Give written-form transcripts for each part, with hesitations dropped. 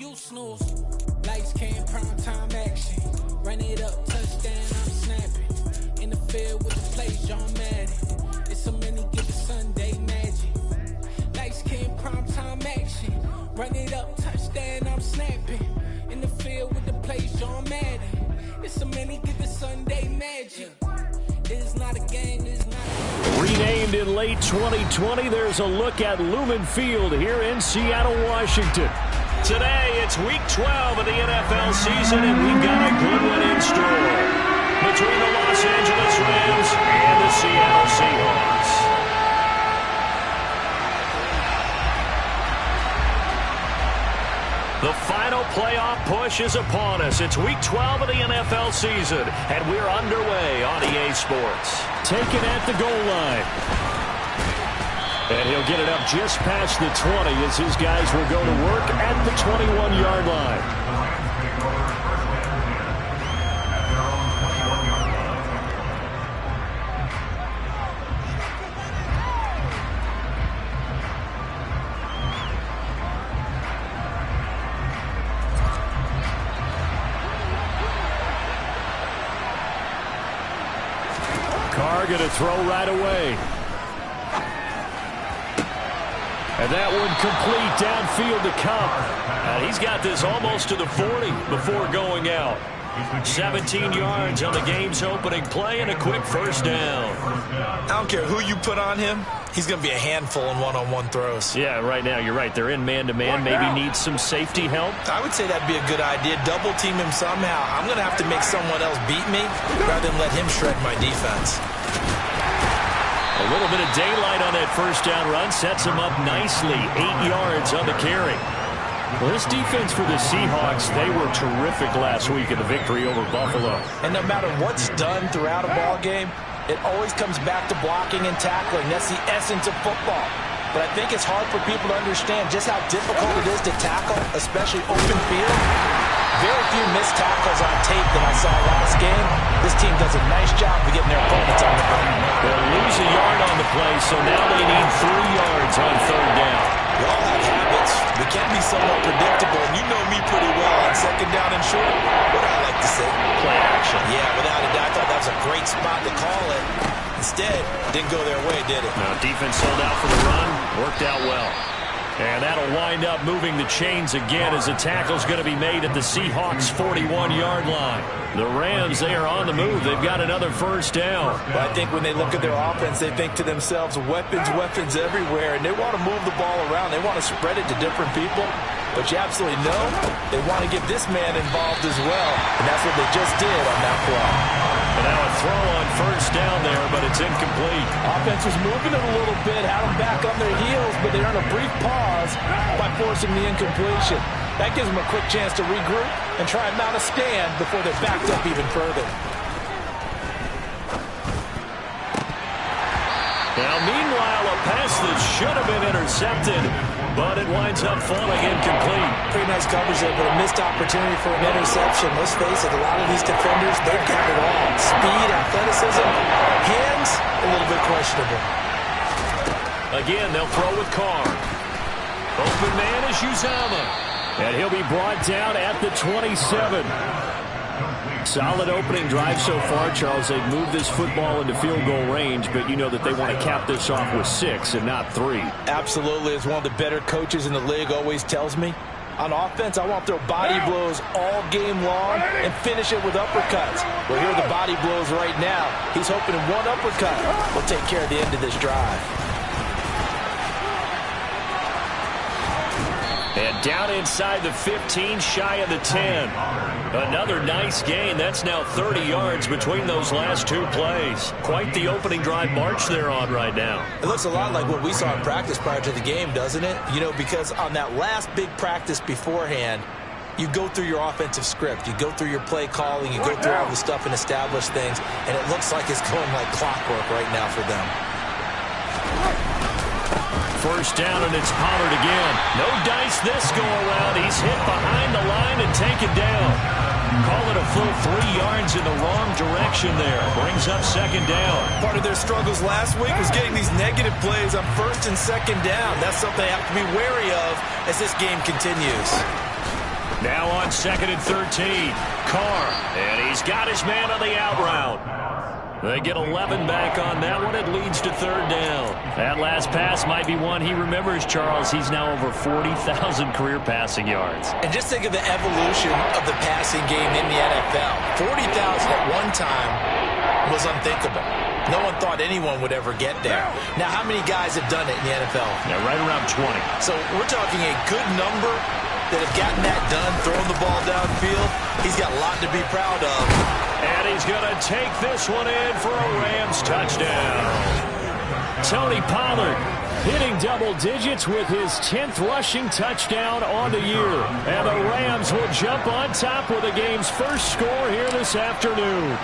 you snooze. Lights came, prime time action. Run it up, touchdown, I'm snapping. In the field with the plays, John Madden. It's so many, get the Sunday magic. Lights came, prime time action. Run it up, touchdown, I'm snapping. In the field with the plays, John Madden. It's so many, get the Sunday magic. It's not a game, it's not a... Renamed in late 2020, there's a look at Lumen Field here in Seattle, Washington. Today, it's Week 12 of the NFL season, and we've got a good one in store between the Los Angeles Rams and the Seattle Seahawks. The final playoff push is upon us. It's Week 12 of the NFL season, and we're underway on EA Sports. Taken at the goal line. And he'll get it up just past the 20 as his guys will go to work at the 21-yard line. Carr going to throw right away. And that one complete downfield to Cup. And he's got this almost to the 40 before going out. 17 yards on the game's opening play and a quick first down. I don't care who you put on him. He's going to be a handful in one-on-one throws. Yeah, right now, you're right. They're in man-to-man. Maybe needs some safety help. I would say that'd be a good idea. Double team him somehow. I'm going to have to make someone else beat me rather than let him shred my defense. A little bit of daylight on that first down run sets him up nicely. 8 yards on the carry. Well, this defense for the Seahawks, they were terrific last week in the victory over Buffalo. And no matter what's done throughout a ball game, it always comes back to blocking and tackling. That's the essence of football. But I think it's hard for people to understand just how difficult it is to tackle, especially open field. Very few missed tackles on tape that I saw last game. This team does a nice job of getting their opponents on the ground. They'll lose a yard on the play, so now they need 3 yards on third down. We all have habits. We can be somewhat predictable, and you know me pretty well on second down and short. What do I like to say? Play action. Yeah, without a doubt, I thought that was a great spot to call it. Instead, didn't go their way, did it? No, defense sold out for the run. Worked out well. And that'll wind up moving the chains again as the tackle's going to be made at the Seahawks' 41-yard line. The Rams, they are on the move. They've got another first down. But I think when they look at their offense, they think to themselves, weapons, weapons everywhere. And they want to move the ball around. They want to spread it to different people. But you absolutely know they want to get this man involved as well. And that's what they just did on that play. And now a throw on first down there, but it's incomplete. Offense was moving it a little bit, had them back on their heels, but they earned a brief pause by forcing the incompletion. That gives them a quick chance to regroup and try and mount a stand before they're backed up even further. Now, meanwhile, a pass that should have been intercepted, but it winds up falling incomplete. Pretty nice coverage there, but a missed opportunity for an interception. Let's face it, a lot of these defenders, they've got it all. Speed, athleticism, hands, a little bit questionable. Again, they'll throw with Carr. Open man is Uzama. And he'll be brought down at the 27. Solid opening drive so far, Charles. They've moved this football into field goal range, but you know that they want to cap this off with 6 and not 3. Absolutely. As one of the better coaches in the league always tells me, on offense, I want to throw body blows all game long and finish it with uppercuts. Well, here are the body blows right now. He's hoping in one uppercut will take care of the end of this drive. And down inside the 15, shy of the 10. Another nice gain. That's now 30 yards between those last 2 plays. Quite the opening drive march they're on right now. It looks a lot like what we saw in practice prior to the game, doesn't it? You know, because on that last big practice beforehand, you go through your offensive script. You go through your play calling. You go through all the stuff and establish things. And it looks like it's going like clockwork right now for them. First down, and it's Pollard again. No dice this go-around. He's hit behind the line and taken down. Call it a full 3 yards in the wrong direction there. Brings up second down. Part of their struggles last week was getting these negative plays on first and second down. That's something they have to be wary of as this game continues. Now on 2nd and 13. Carr, and he's got his man on the out route. They get 11 back on that one. It leads to 3rd down. That last pass might be one he remembers, Charles. He's now over 40,000 career passing yards. And just think of the evolution of the passing game in the NFL. 40,000 at one time was unthinkable. No one thought anyone would ever get there. Now, how many guys have done it in the NFL? Yeah, right around 20. So we're talking a good number that have gotten that done, throwing the ball downfield. He's got a lot to be proud of. And he's going to take this one in for a Rams touchdown. Tony Pollard hitting double digits with his 10th rushing touchdown on the year. And the Rams will jump on top with the game's first score here this afternoon.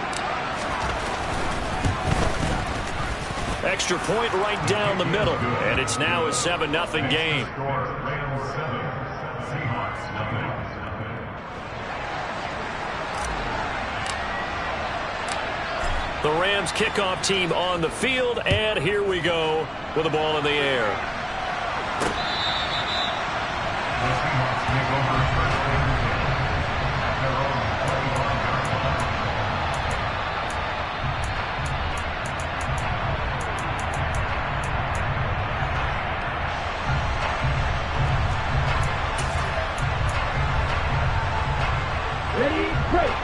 Extra point right down the middle. And it's now a 7-0 game. The Rams kickoff team on the field, and here we go with the ball in the air. Ready, break.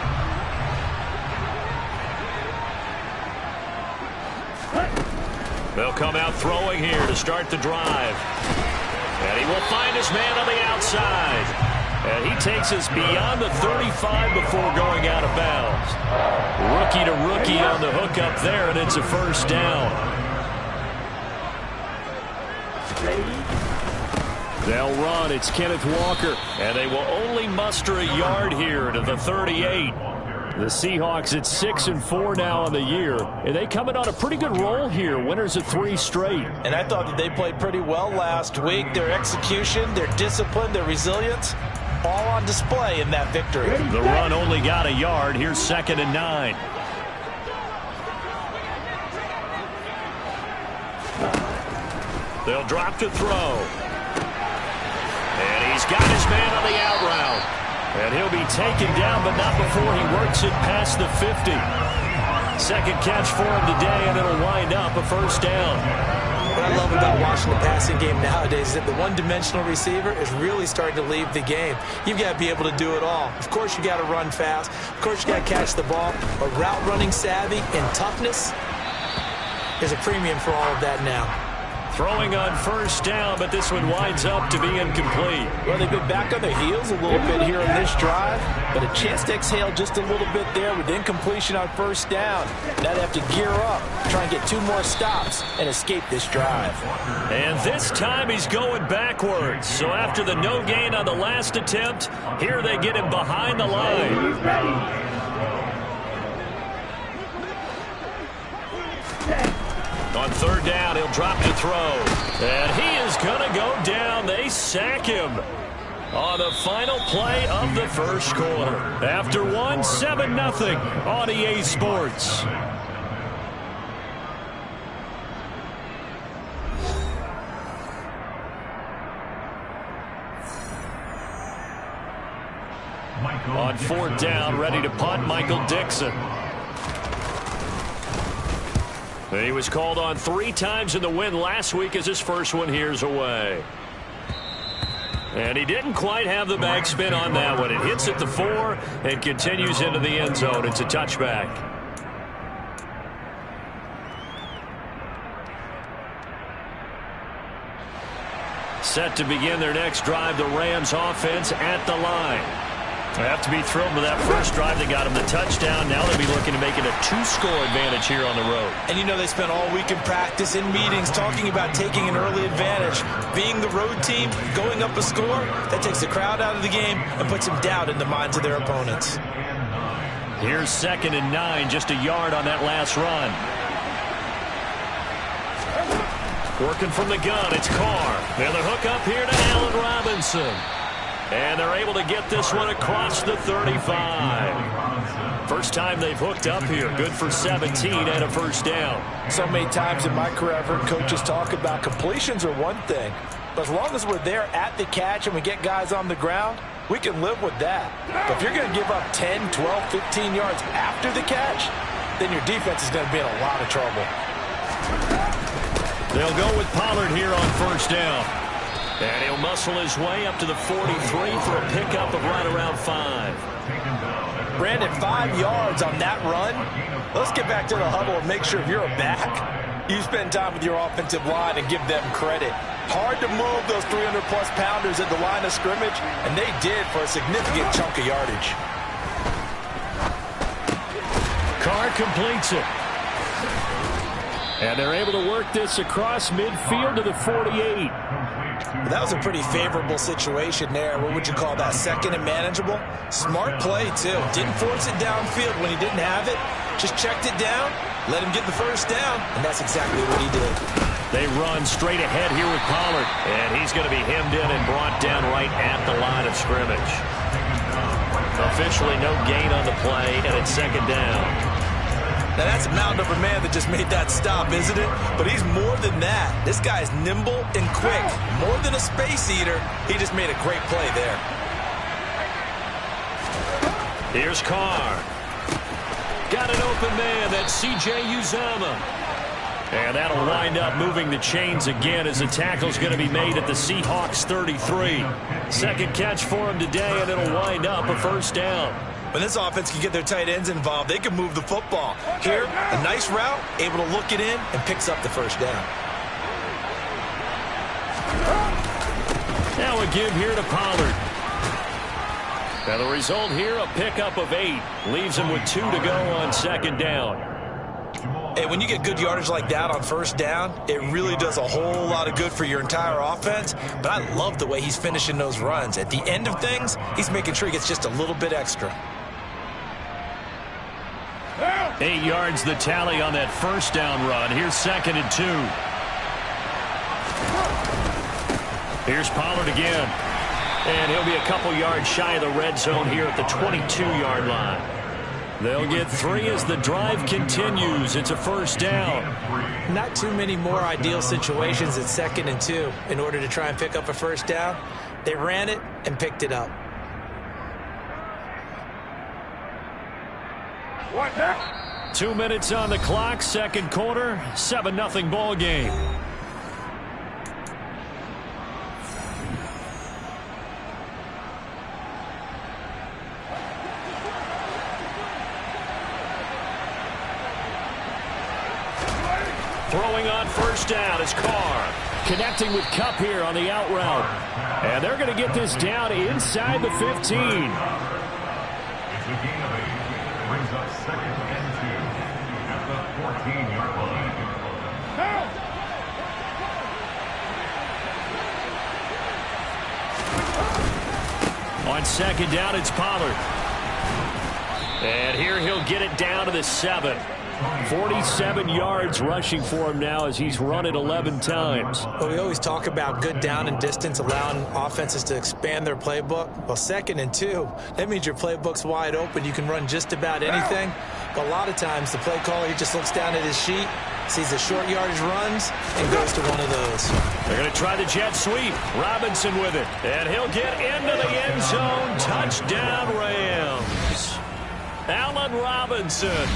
They'll come out throwing here to start the drive. And he will find his man on the outside. And he takes us beyond the 35 before going out of bounds. Rookie to rookie on the hook up there, and it's a 1st down. They'll run. It's Kenneth Walker. And they will only muster a yard here to the 38. The Seahawks at 6-4 now on the year, and they coming on a pretty good roll here. Winners of 3 straight. And I thought that they played pretty well last week. Their execution, their discipline, their resilience, all on display in that victory. The run only got a yard. Here's 2nd and 9. They'll drop to throw. And he's got his man on the out route. And he'll be taken down, but not before he works it past the 50. 2nd catch for him today, and it'll wind up a 1st down. What I love about watching the passing game nowadays is that the one-dimensional receiver is really starting to leave the game. You've got to be able to do it all. Of course, you got to run fast. Of course, you got to catch the ball. But route running savvy and toughness is a premium for all of that now. Throwing on 1st down, but this one winds up to be incomplete. Well, they've been back on their heels a little bit here in this drive, but a chance to exhale just a little bit there with incompletion on 1st down. Now they have to gear up, try and get 2 more stops, and escape this drive. And this time he's going backwards. So after the no gain on the last attempt, here they get him behind the line. On 3rd down, he'll drop to throw. And he is going to go down. They sack him on the final play of the 1st quarter. After 7-0 on EA Sports. On 4th down, ready to punt, Michael Dixon. He was called on 3 times in the win last week as his first one here's away. And he didn't quite have the backspin on that one. It hits at the 4 and continues into the end zone. It's a touchback. Set to begin their next drive, the Rams offense at the line. They have to be thrilled with that first drive that got them the touchdown. Now they'll be looking to make it a 2-score advantage here on the road. And you know they spent all week in practice, in meetings, talking about taking an early advantage. Being the road team, going up a score, that takes the crowd out of the game and puts some doubt in the minds of their opponents. Here's 2nd and 9, just a yard on that last run. Working from the gun, it's Carr. And the hook up here to Allen Robinson. And they're able to get this one across the 35. First time they've hooked up here. Good for 17 and a 1st down. So many times in my career I've heard coaches talk about completions are one thing. But as long as we're there at the catch and we get guys on the ground, we can live with that. But if you're going to give up 10, 12, 15 yards after the catch, then your defense is going to be in a lot of trouble. They'll go with Pollard here on first down. And he'll muscle his way up to the 43 for a pickup of right around 5. Brandon, 5 yards on that run. Let's get back to the huddle and make sure if you're a back, you spend time with your offensive line and give them credit. Hard to move those 300-plus pounders at the line of scrimmage, and they did for a significant chunk of yardage. Carr completes it. And they're able to work this across midfield to the 48. That was a pretty favorable situation there. What would you call that? Second and manageable? Smart play, too. Didn't force it downfield when he didn't have it. Just checked it down, let him get the first down, and that's exactly what he did. They run straight ahead here with Pollard. And he's going to be hemmed in and brought down right at the line of scrimmage. Officially no gain on the play, and it's second down. Now, that's a mountain of a man that just made that stop, isn't it? But he's more than that. This guy's nimble and quick. More than a space eater. He just made a great play there. Here's Carr. Got an open man. That's C.J. Uzomah. And that'll wind up moving the chains again as the tackle's going to be made at the Seahawks 33. Second catch for him today, and it'll wind up a first down. When this offense can get their tight ends involved, they can move the football. Here, a nice route, able to look it in, and picks up the first down. Now a give here to Pollard. Now the result here, a pickup of 8. Leaves him with 2 to go on second down. Hey, when you get good yardage like that on first down, it really does a whole lot of good for your entire offense. But I love the way he's finishing those runs. At the end of things, he's making sure he gets just a little bit extra. 8 yards the tally on that first down run. Here's second and 2. Here's Pollard again. And he'll be a couple yards shy of the red zone here at the 22-yard line. They'll get 3 as the drive continues. It's a first down. Not too many more ideal situations at second and 2 in order to try and pick up a first down. They ran it and picked it up. What now? 2 minutes on the clock, second quarter, 7-0 ball game. Throwing on first down is Carr. Connecting with Kupp here on the out route. And they're going to get this down inside the 15. It's a gain of 8. Brings up second and 2 at the 14-yard line. On second down, it's Pollard. And here he'll get it down to the 7. 47 yards rushing for him now as he's run it 11 times. Well, we always talk about good down and distance, allowing offenses to expand their playbook. Well, second and 2, that means your playbook's wide open. You can run just about anything. But a lot of times the play caller, he just looks down at his sheet, sees the short yardage runs, and goes to one of those. They're going to try the jet sweep. Robinson with it. And he'll get into the end zone. Touchdown, Rams. Allen Robinson.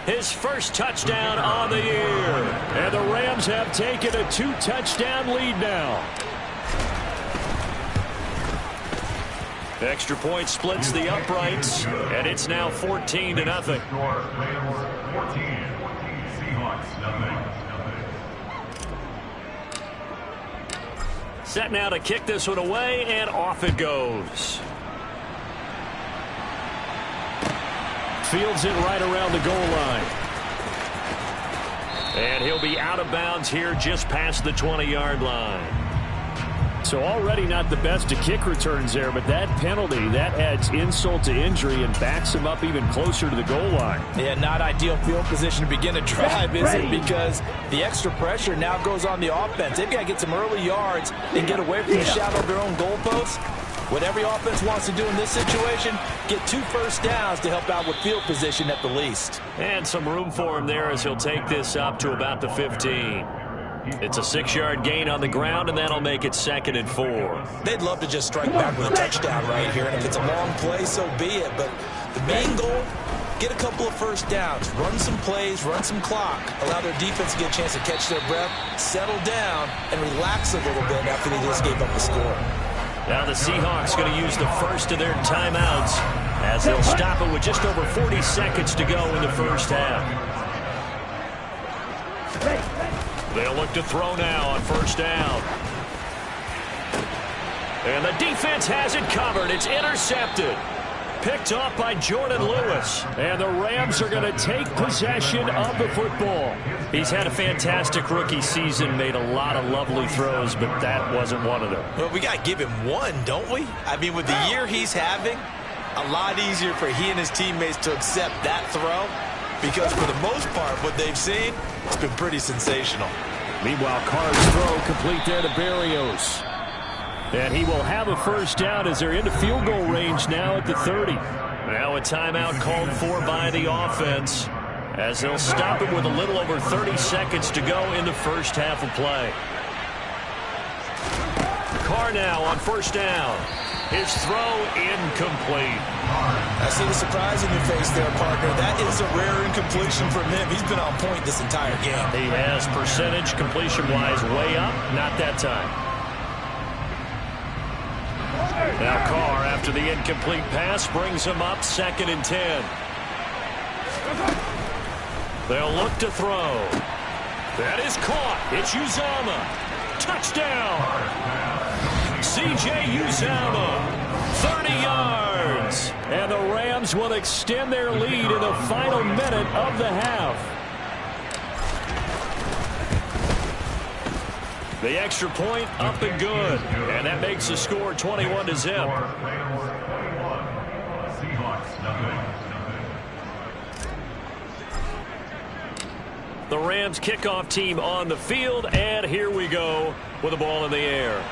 His first touchdown on the year. And the Rams have taken a 2-touchdown lead now. Extra point splits the uprights, and it's now 14-0. Set now to kick this one away, and off it goes. Fields it right around the goal line. And he'll be out of bounds here just past the 20-yard line. So already not the best to kick returns there, but that penalty, that adds insult to injury and backs him up even closer to the goal line. Yeah, not ideal field position to begin a drive, is it? Because the extra pressure now goes on the offense. They've got to get some early yards and get away from the shadow of their own goalposts. What every offense wants to do in this situation, get 2 first downs to help out with field position at the least. And some room for him there as he'll take this up to about the 15. It's a 6-yard gain on the ground, and that'll make it 2nd and 4. They'd love to just strike back with a touchdown right here, and if it's a long play, so be it. But the main goal, get a couple of first downs, run some plays, run some clock, allow their defense to get a chance to catch their breath, settle down, and relax a little bit after they just gave up a score. Now the Seahawks going to use the first of their timeouts as they'll stop it with just over 40 seconds to go in the first half. They'll look to throw now on first down. And the defense has it covered. It's intercepted. Picked off by Jordan Lewis. And the Rams are going to take possession of the football. He's had a fantastic rookie season, made a lot of lovely throws, but that wasn't one of them. Well, we got to give him one, don't we? I mean, with the year he's having, a lot easier for he and his teammates to accept that throw, because for the most part, what they've seen, it's been pretty sensational. Meanwhile, Carr's throw complete there to Berrios. And he will have a first down as they're into field goal range now at the 30. Now a timeout called for by the offense as they'll stop it with a little over 30 seconds to go in the first half of play. Carr now on first down. His throw incomplete. I see the surprise in your face there, partner. That is a rare incompletion from him. He's been on point this entire game. He has percentage completion-wise way up. Not that time. Now Carr, after the incomplete pass, brings him up 2nd and 10. They'll look to throw. That is caught. It's Uzama. Touchdown. C.J. Uzama. 30 yards. And the Rams will extend their lead in the final minute of the half. The extra point up and good. And that makes the score 21-0. The Rams kickoff team on the field, and here we go with the ball in the air.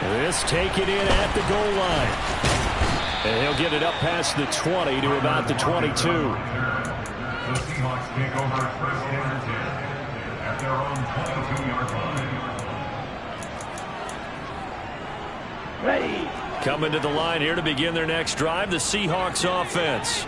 This taken in at the goal line. And he'll get it up past the 20 to about the 22. The Seahawks take over first and 10 at their own 22-yard line. Ready. Coming to the line here to begin their next drive, the Seahawks offense.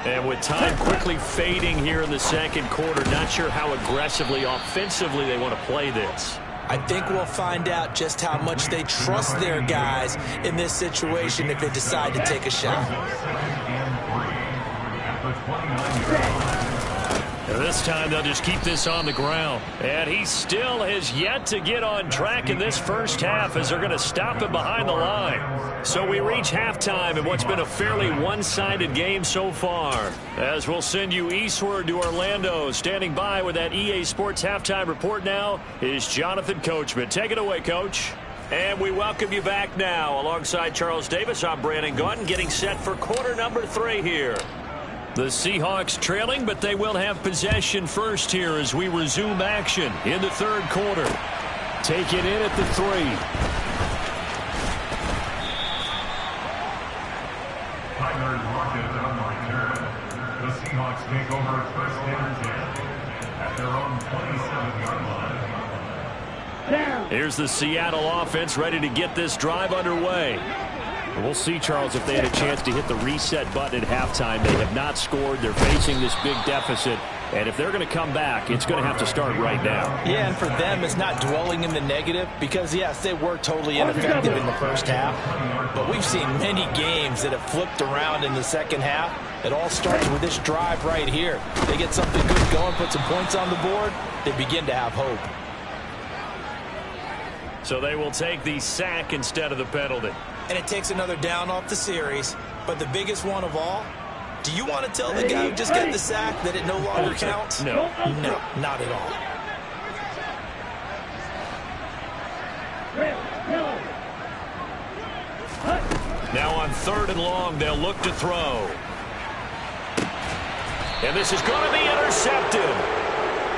And with time quickly fading here in the second quarter, not sure how aggressively, offensively they want to play this. I think we'll find out just how much they trust their guys in this situation if they decide to take a shot. And this time they'll just keep this on the ground. And he still has yet to get on track in this first half as they're going to stop him behind the line. So we reach halftime in what's been a fairly one-sided game so far. As we'll send you eastward to Orlando. Standing by with that EA Sports halftime report now is Jonathan Coachman. Take it away, Coach. And we welcome you back now. Alongside Charles Davis, I'm Brandon Gunn, getting set for quarter number 3 here. The Seahawks trailing, but they will have possession first here as we resume action in the third quarter. Take it in at the 3. The Seahawks take over first and 10 at their own 27-yard line. Here's the Seattle offense ready to get this drive underway. We'll see, Charles, if they had a chance to hit the reset button at halftime. They have not scored. They're facing this big deficit. And if they're going to come back, it's going to have to start right now. Yeah, and for them, it's not dwelling in the negative because, yes, they were totally ineffective in the first half. But we've seen many games that have flipped around in the second half. It all starts with this drive right here. They get something good going, put some points on the board, they begin to have hope. So they will take the sack instead of the penalty. And it takes another down off the series. But the biggest one of all, do you want to tell the guy who just got the sack that it no longer counts? No. No, not at all. Now on 3rd and long, they'll look to throw. And this is going to be intercepted.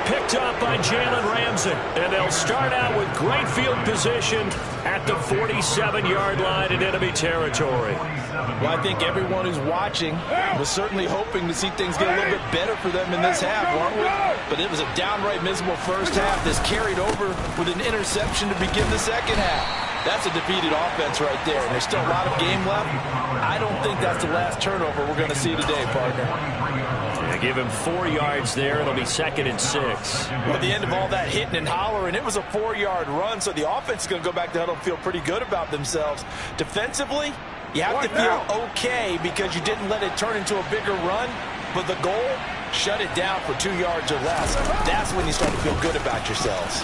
Picked up by Jalen Ramsey. And they'll start out with great field position at the 47-yard line in enemy territory. Well, I think everyone who's watching was certainly hoping to see things get a little bit better for them in this half, weren't we? But it was a downright miserable first half. This carried over with an interception to begin the second half. That's a defeated offense right there. And there's still a lot of game left. I don't think that's the last turnover we're going to see today, partner. Yeah, give him 4 yards there. It'll be 2nd and 6. At the end of all that hitting and hollering, it was a 4-yard run, so the offense is going to go back to huddle and feel pretty good about themselves. Defensively, you have to feel okay because you didn't let it turn into a bigger run, but the goal, shut it down for 2 yards or less. That's when you start to feel good about yourselves.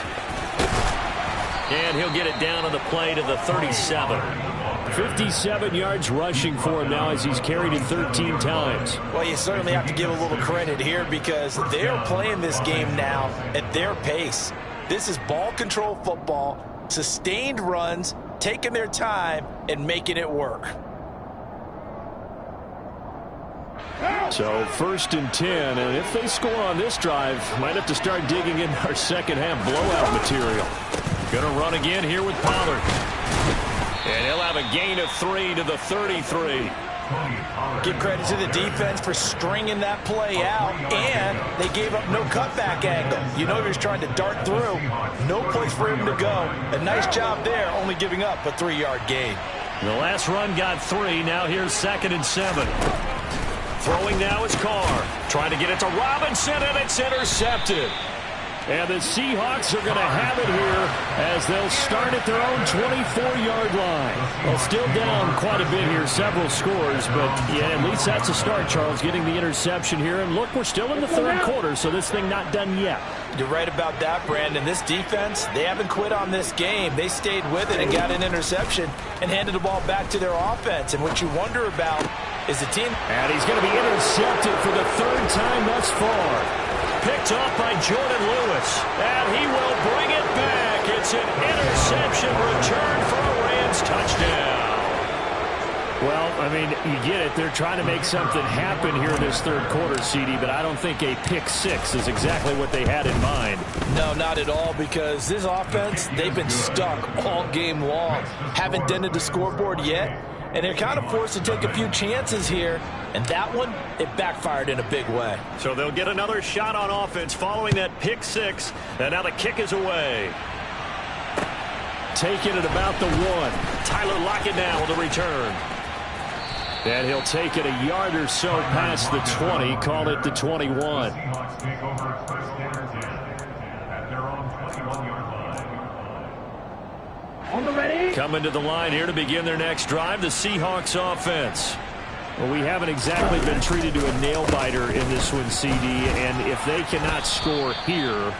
And he'll get it down on the play to the 37. 57 yards rushing for him now as he's carried it 13 times. Well, you certainly have to give a little credit here because they're playing this game now at their pace. This is ball control football, sustained runs, taking their time, and making it work. So 1st and 10, and if they score on this drive, might have to start digging in our second half blowout material. Gonna run again here with Pollard. And he'll have a gain of 3 to the 33. Give credit to the defense for stringing that play out, and they gave up no cutback angle. You know you're trying to dart through. No place for him to go. A nice job there, only giving up a 3-yard gain. The last run got 3. Now here's 2nd and 7. Throwing now is Carr. Trying to get it to Robinson, and it's intercepted. And the Seahawks are going to have it here as they'll start at their own 24-yard line. Well, still down quite a bit here, several scores, but yeah, at least that's a start, Charles, getting the interception here. And look, we're still in the 3rd quarter, so this thing not done yet. You're right about that, Brandon. This defense, they haven't quit on this game. They stayed with it and got an interception and handed the ball back to their offense. And what you wonder about is the team. And he's going to be intercepted for the 3rd time thus far. Picked off by Jordan Lewis, and he will bring it back. It's an interception return for a Rams touchdown. Well, I mean, you get it. They're trying to make something happen here in this 3rd quarter, CD, but I don't think a pick 6 is exactly what they had in mind. No, not at all, because this offense, they've been stuck all game long. Haven't dented the scoreboard yet, and they're kind of forced to take a few chances here. And that one, it backfired in a big way. So they'll get another shot on offense following that pick 6. And now the kick is away. Taking it about the 1. Tyler Lockett now with the return. And he'll take it a yard or so past the 20. Call it the 21. Coming to the line here to begin their next drive, the Seahawks offense. Well, we haven't exactly been treated to a nail-biter in this one, CD, and if they cannot score here,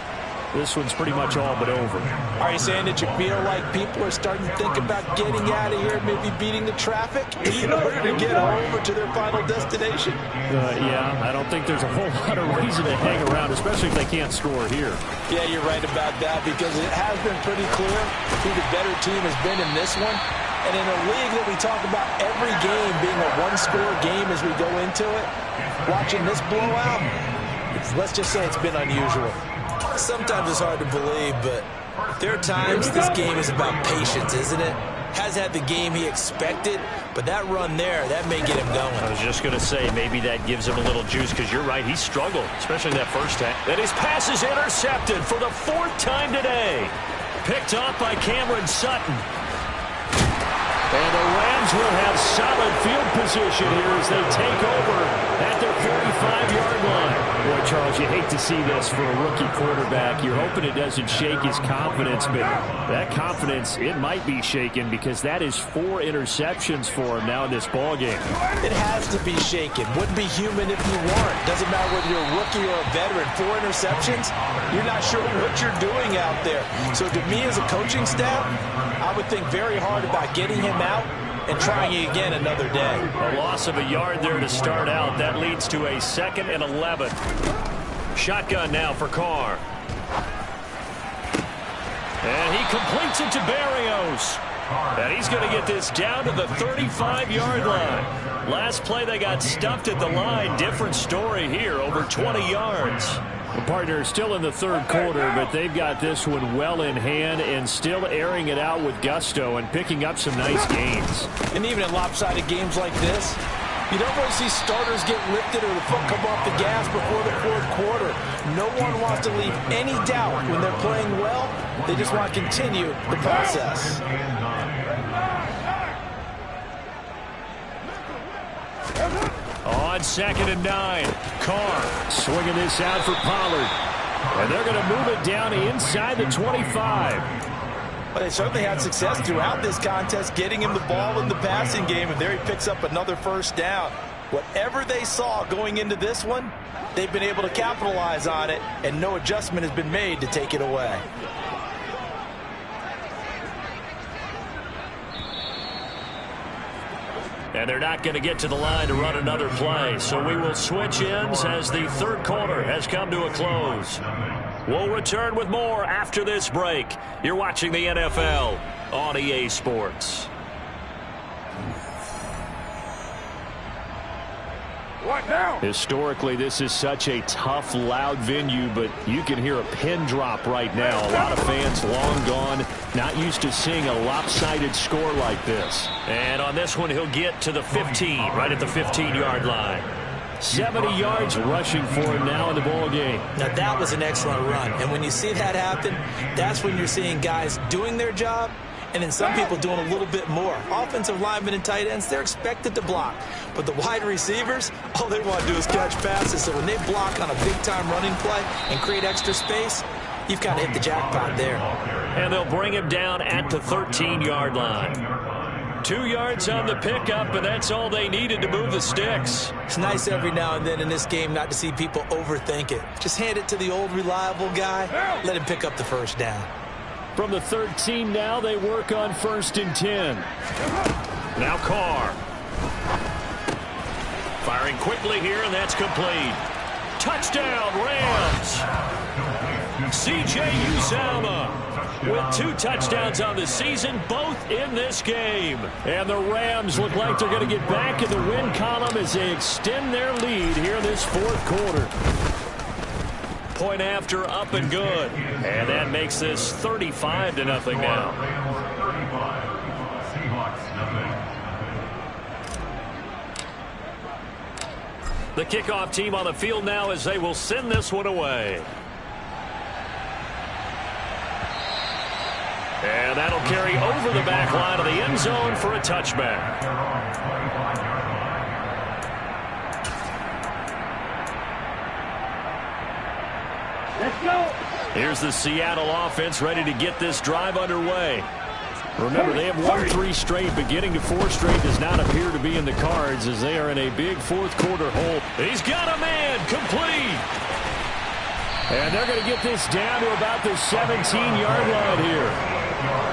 this one's pretty much all but over. Are you saying that you feel like people are starting to think about getting out of here, maybe beating the traffic in order to get over to their final destination? Yeah, I don't think there's a whole lot of reason to hang around, especially if they can't score here. Yeah, you're right about that, because it has been pretty clear who the better team has been in this one. And in a league that we talk about every game being a one-score game as we go into it, watching this blowout, let's just say it's been unusual. Sometimes it's hard to believe, but there are times this game is about patience, isn't it? Has had the game he expected, but that run there, that may get him going. I was just going to say, maybe that gives him a little juice, because you're right, he struggled, especially in that first half. And his pass is intercepted for the 4th time today. Picked off by Cameron Sutton. And the Rams will have solid field position here as they take over at their 45-yard line. Boy, Charles, you hate to see this for a rookie quarterback. You're hoping it doesn't shake his confidence, but that confidence, it might be shaken because that is 4 interceptions for him now in this ballgame. It has to be shaken. Wouldn't be human if you weren't. Doesn't matter whether you're a rookie or a veteran. 4 interceptions, you're not sure what you're doing out there. So to me as a coaching staff, I would think very hard about getting him out and trying it again another day. A loss of a yard there to start out. That leads to a 2nd and 11. Shotgun now for Carr. And he completes it to Barrios. And he's going to get this down to the 35-yard line. Last play they got stuffed at the line. Different story here, over 20 yards. The partner still in the third quarter, but they've got this one well in hand and still airing it out with gusto and picking up some nice gains. And even in lopsided games like this, you don't really see starters get lifted or the foot come off the gas before the fourth quarter. No one wants to leave any doubt when they're playing well. They just want to continue the process. On 2nd and 9, Carr swinging this out for Pollard. And they're going to move it down inside the 25. Well, they certainly had success throughout this contest getting him the ball in the passing game, and there he picks up another first down. Whatever they saw going into this one, they've been able to capitalize on it, and no adjustment has been made to take it away. And they're not going to get to the line to run another play, so we will switch ends as the third quarter has come to a close. We'll return with more after this break. You're watching the NFL on EA Sports. What now? Historically, this is such a tough, loud venue, but you can hear a pin drop right now. A lot of fans long gone, not used to seeing a lopsided score like this. And on this one, he'll get to the 15, right at the 15-yard line. 70 yards rushing for him now in the ball game. Now, that was an excellent run. And when you see that happen, that's when you're seeing guys doing their job and then some people doing a little bit more. Offensive linemen and tight ends, they're expected to block. But the wide receivers, all they want to do is catch passes. So when they block on a big-time running play and create extra space, you've kind of hit the jackpot there. And they'll bring him down at the 13-yard line. 2 yards on the pickup, and that's all they needed to move the sticks. It's nice every now and then in this game not to see people overthink it. Just hand it to the old reliable guy. Let him pick up the first down. From the 13 now, they work on 1st and 10. Now Carr. Firing quickly here, and that's complete. Touchdown, Rams. C.J. Uzomah with 2 touchdowns on the season, both in this game. And the Rams look like they're going to get back in the win column as they extend their lead here in this fourth quarter. Point after, up and good. And that makes this 35-0 now. The kickoff team on the field now as they will send this one away. And that'll carry over the back line of the end zone for a touchback. Let's go. Here's the Seattle offense ready to get this drive underway. Remember, they have won 3 straight, but getting to 4 straight does not appear to be in the cards as they are in a big fourth quarter hole. He's got a man, complete. And they're going to get this down to about the 17-yard line here.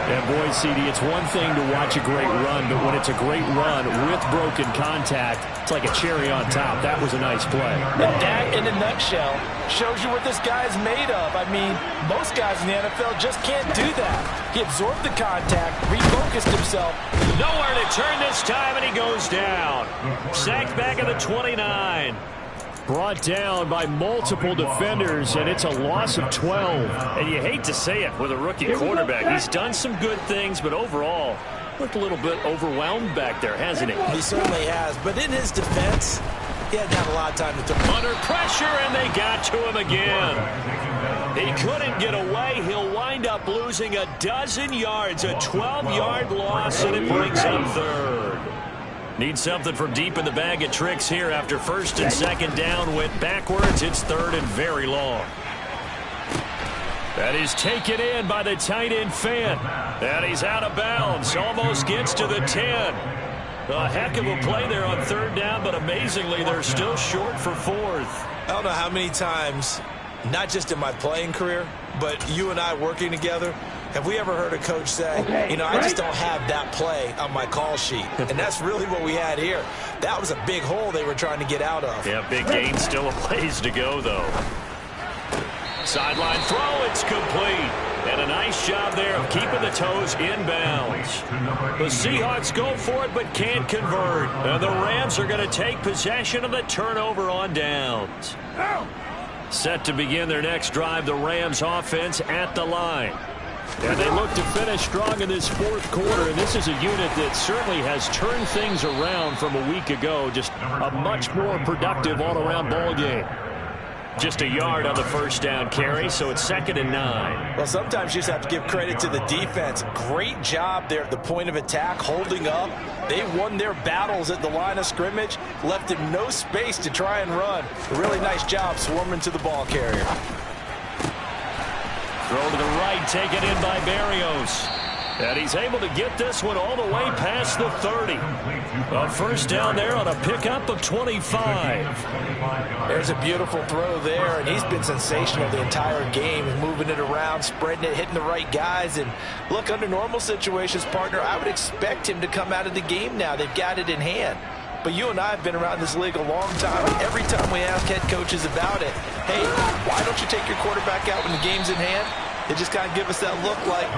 And boy, CD, it's one thing to watch a great run, but when it's a great run with broken contact, it's like a cherry on top. That was a nice play. And that, in a nutshell, shows you what this guy's made of. I mean, most guys in the NFL just can't do that. He absorbed the contact, refocused himself. Nowhere to turn this time, and he goes down. Sacked back at the 29. Brought down by multiple defenders, and it's a loss of 12. And you hate to say it with a rookie quarterback. He's done some good things, but overall, looked a little bit overwhelmed back there, hasn't he? He certainly has. But in his defense, he hadn't had a lot of time to throw. Under pressure, and they got to him again. He couldn't get away. He'll wind up losing a dozen yards, a 12-yard loss, and it brings up third. Need something from deep in the bag of tricks here after 1st and 2nd down went backwards. It's 3rd and very long. That is taken in by the tight end Fant. And he's out of bounds. Almost gets to the 10. A heck of a play there on 3rd down, but amazingly, they're still short for 4th. I don't know how many times, not just in my playing career, but you and I working together, have we ever heard a coach say, I just don't have that play on my call sheet? And that's really what we had here. That was a big hole they were trying to get out of. Yeah, big gain, still a ways to go, though. Sideline throw, it's complete. And a nice job there of keeping the toes inbounds. The Seahawks go for it but can't convert. And the Rams are going to take possession of the turnover on downs. Set to begin their next drive, the Rams offense at the line. And they look to finish strong in this fourth quarter, and this is a unit that certainly has turned things around from a week ago. Just a much more productive all-around ball game. Just a yard on the first down carry, so it's 2nd and 9. Well, sometimes you just have to give credit to the defense. Great job there at the point of attack, holding up. They won their battles at the line of scrimmage, left him no space to try and run. A really nice job swarming to the ball carrier. Throw to the right, taken in by Berrios. And he's able to get this one all the way past the 30. A first down there on a pickup of 25. There's a beautiful throw there, and he's been sensational the entire game, moving it around, spreading it, hitting the right guys. And look, under normal situations, partner, I would expect him to come out of the game now. They've got it in hand. But you and I have been around this league a long time, and every time we ask head coaches about it, hey, why don't you take your quarterback out when the game's in hand? They just kind of give us that look like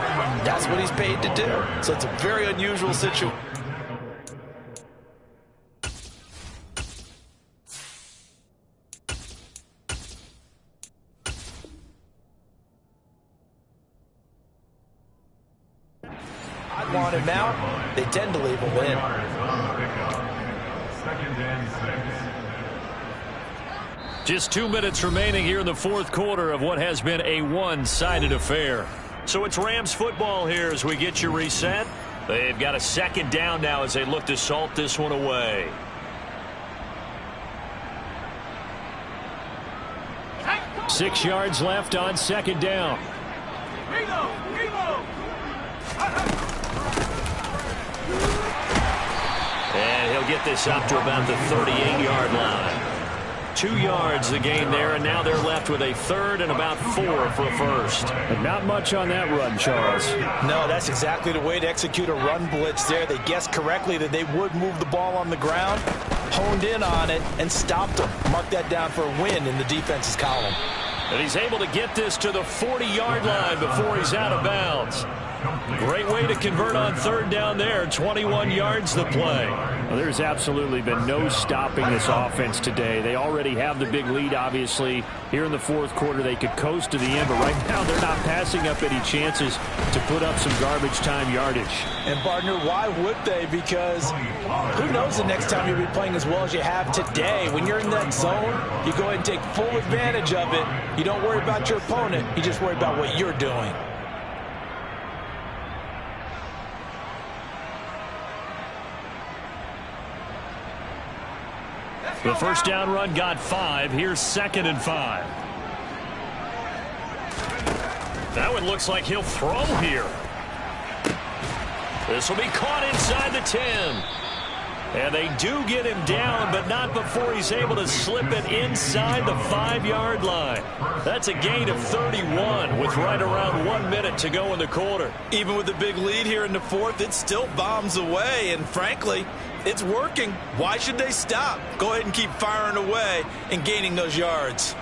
that's what he's paid to do. So it's a very unusual situation. I want him out. They tend to leave him in. 2nd and 6. Just 2 minutes remaining here in the fourth quarter of what has been a one-sided affair. So it's Rams football here as we get you reset. They've got a 2nd down now as they look to salt this one away. Six yards left on 2nd down. And he'll get this up to about the 38-yard line. 2 yards the gain there, and now they're left with a 3rd and about 4 for a first. But not much on that run, Charles. No, that's exactly the way to execute a run blitz there. They guessed correctly that they would move the ball on the ground, honed in on it, and stopped them. Mark that down for a win in the defense's column. And he's able to get this to the 40-yard line before he's out of bounds. Great way to convert on 3rd down there. 21 yards the play. Well, there's absolutely been no stopping this offense today. They already have the big lead, obviously. Here in the fourth quarter, they could coast to the end, but right now they're not passing up any chances to put up some garbage time yardage. And, partner, why would they? Because who knows the next time you'll be playing as well as you have today. When you're in that zone, you go ahead and take full advantage of it. You don't worry about your opponent. You just worry about what you're doing. The first down run got 5. Here's 2nd and 5. That one looks like he'll throw here. This will be caught inside the 10. And they do get him down, but not before he's able to slip it inside the 5-yard line. That's a gain of 31 with right around 1 minute to go in the quarter. Even with the big lead here in the fourth, it still bombs away, and frankly, it's working. Why should they stop? Go ahead and keep firing away and gaining those yards.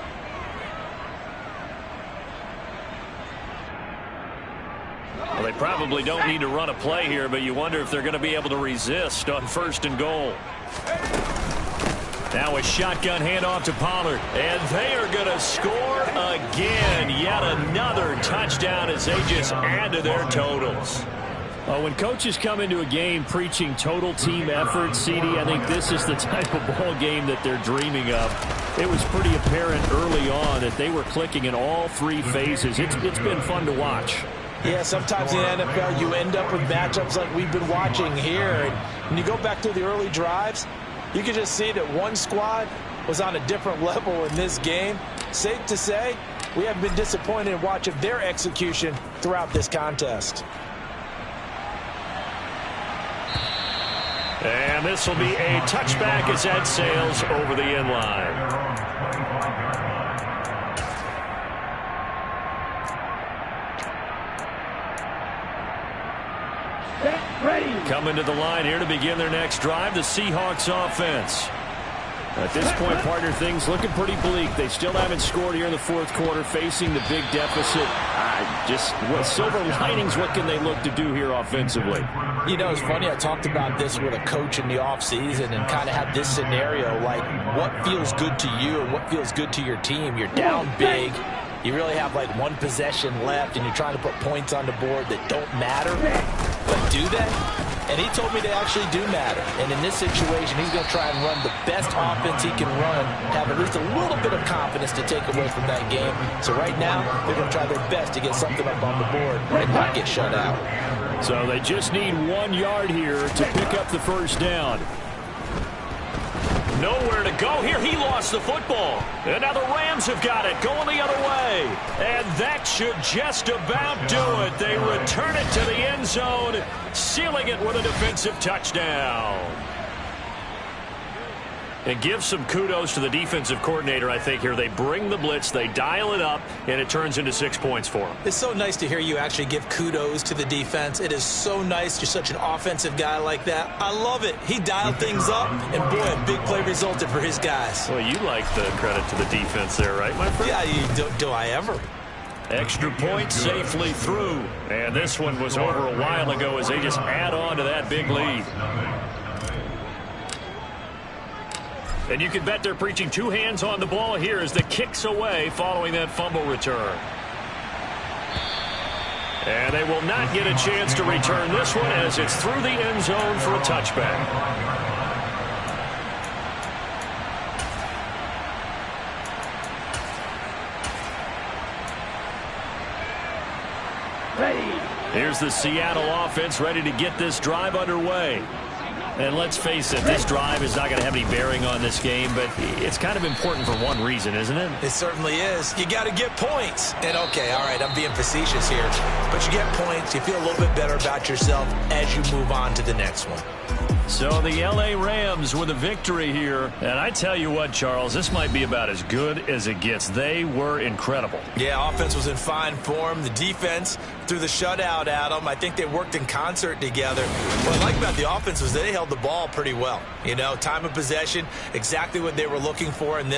Well, they probably don't need to run a play here, but you wonder if they're going to be able to resist on 1st and goal. Now a shotgun handoff to Pollard, and they are going to score again. Yet another touchdown as they just add to their totals. When coaches come into a game preaching total team effort, CD, I think this is the type of ball game that they're dreaming of. It was pretty apparent early on that they were clicking in all 3 phases. It's been fun to watch. Yeah, sometimes in the NFL you end up with matchups like we've been watching here. And when you go back to the early drives, you can just see that one squad was on a different level in this game. Safe to say, we haven't been disappointed in watching their execution throughout this contest. And this will be a touchback as that sails over the end line. Coming to the line here to begin their next drive, the Seahawks offense. At this point, partner, things looking pretty bleak. They still haven't scored here in the fourth quarter, facing the big deficit. What silver linings, what can they look to do here offensively? You know, it's funny, I talked about this with a coach in the offseason and kind of had this scenario, like what feels good to you and what feels good to your team. You're down big. You really have like one possession left, and you're trying to put points on the board that don't matter. But do that? And he told me they actually do matter. And in this situation, he's going to try and run the best offense he can run, have at least a little bit of confidence to take away from that game. So right now, they're going to try their best to get something up on the board and not get shut out. So they just need 1 yard here to pick up the first down. Nowhere to go here. He lost the football. And now the Rams have got it, going the other way. And that should just about do it. They return it to the end zone, sealing it with a defensive touchdown. And give some kudos to the defensive coordinator, I think, here. They bring the blitz, they dial it up, and it turns into 6 points for them. It's so nice to hear you actually give kudos to the defense. It is so nice. You're such an offensive guy like that. I love it. He dialed things up, and boy, a big play resulted for his guys. Well, you like the credit to the defense there, right, my friend? Yeah, do I ever? Extra point safely through. And this one was over a while ago as they just add on to that big lead. And you can bet they're preaching two hands on the ball here as the kick's away following that fumble return. And they will not get a chance to return this one as it's through the end zone for a touchback. Here's the Seattle offense ready to get this drive underway. And let's face it, this drive is not going to have any bearing on this game, but it's kind of important for one reason, isn't it? It certainly is. You got to get points. And, okay, all right, I'm being facetious here. But you get points, you feel a little bit better about yourself as you move on to the next one. So the L.A. Rams with a victory here. And I tell you what, Charles, this might be about as good as it gets. They were incredible. Yeah, offense was in fine form. The defense threw the shutout at them. I think they worked in concert together. What I like about the offense was they held the ball pretty well. You know, time of possession, exactly what they were looking for in this